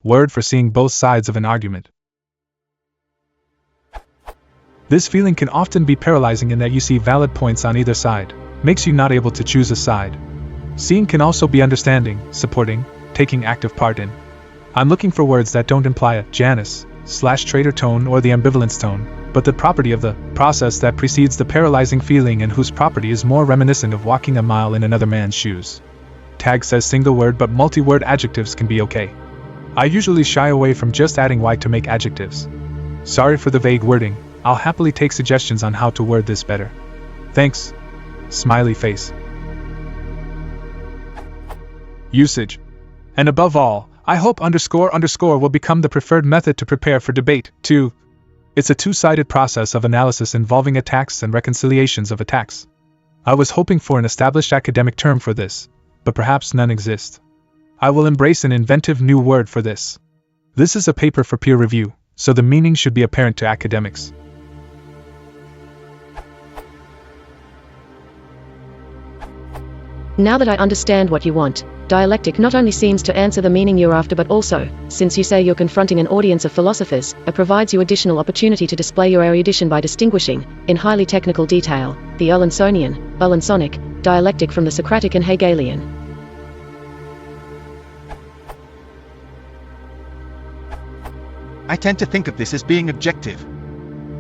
word for seeing both sides of an argument. This feeling can often be paralyzing in that you see valid points on either side, makes you not able to choose a side. Seeing can also be understanding, supporting, taking active part in. I'm looking for words that don't imply a Janus/traitor tone or the ambivalence tone, but the property of the process that precedes the paralyzing feeling and whose property is more reminiscent of walking a mile in another man's shoes. Tag says single word but multi-word adjectives can be okay. I usually shy away from just adding y to make adjectives. Sorry for the vague wording, I'll happily take suggestions on how to word this better. Thanks. Smiley face. Usage. And above all, I hope __ will become the preferred method to prepare for debate, too. It's a two-sided process of analysis involving attacks and reconciliations of attacks. I was hoping for an established academic term for this, but perhaps none exist. I will embrace an inventive new word for this. This is a paper for peer review, so the meaning should be apparent to academics. Now that I understand what you want, dialectic not only seems to answer the meaning you're after but also, since you say you're confronting an audience of philosophers, it provides you additional opportunity to display your erudition by distinguishing, in highly technical detail, the Erlandsonian dialectic from the Socratic and Hegelian. I tend to think of this as being objective.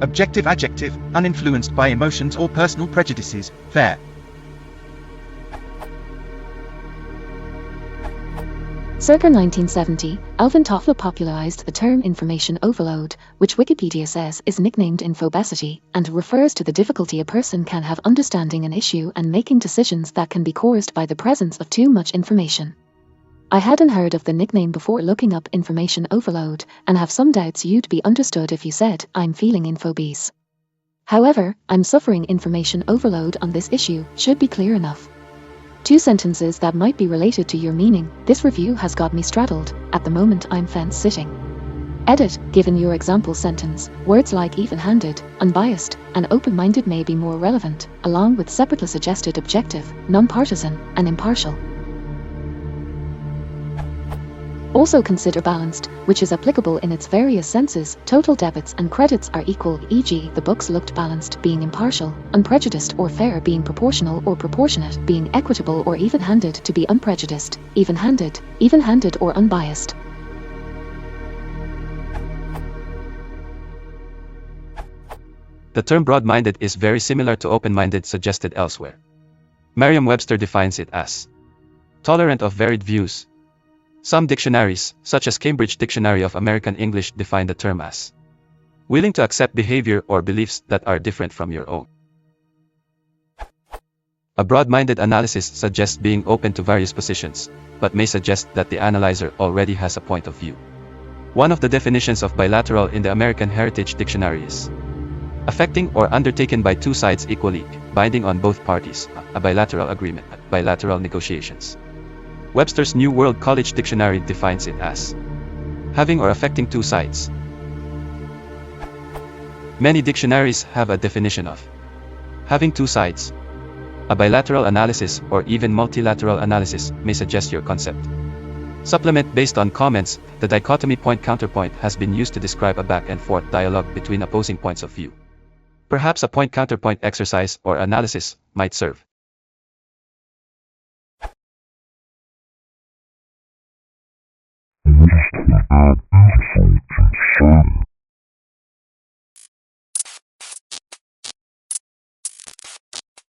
Objective adjective, uninfluenced by emotions or personal prejudices, fair. Circa 1970, Alvin Toffler popularized the term information overload, which Wikipedia says is nicknamed infobesity, and refers to the difficulty a person can have understanding an issue and making decisions that can be caused by the presence of too much information. I hadn't heard of the nickname before looking up information overload, and have some doubts you'd be understood if you said, I'm feeling infobese. However, I'm suffering information overload on this issue should be clear enough. Two sentences that might be related to your meaning. This review has got me straddled. At the moment I'm fence sitting. Edit. Given your example sentence, words like even-handed, unbiased, and open-minded may be more relevant, along with separately suggested objective, non-partisan, and impartial. Also consider balanced, which is applicable in its various senses. Total debits and credits are equal, e.g. the books looked balanced, being impartial, unprejudiced or fair being proportional or proportionate, being equitable or even-handed to be unprejudiced, even-handed or unbiased. The term broad-minded is very similar to open-minded suggested elsewhere. Merriam-Webster defines it as tolerant of varied views. Some dictionaries, such as Cambridge Dictionary of American English, define the term as willing to accept behavior or beliefs that are different from your own. A broad-minded analysis suggests being open to various positions, but may suggest that the analyzer already has a point of view. One of the definitions of bilateral in the American Heritage Dictionary is affecting or undertaken by two sides equally, binding on both parties, a bilateral agreement, bilateral negotiations. Webster's New World College Dictionary defines it as having or affecting two sides. Many dictionaries have a definition of having two sides. A bilateral analysis or even multilateral analysis may suggest your concept. Supplement based on comments. The dichotomy point-counterpoint has been used to describe a back-and-forth dialogue between opposing points of view. Perhaps a point-counterpoint exercise or analysis might serve.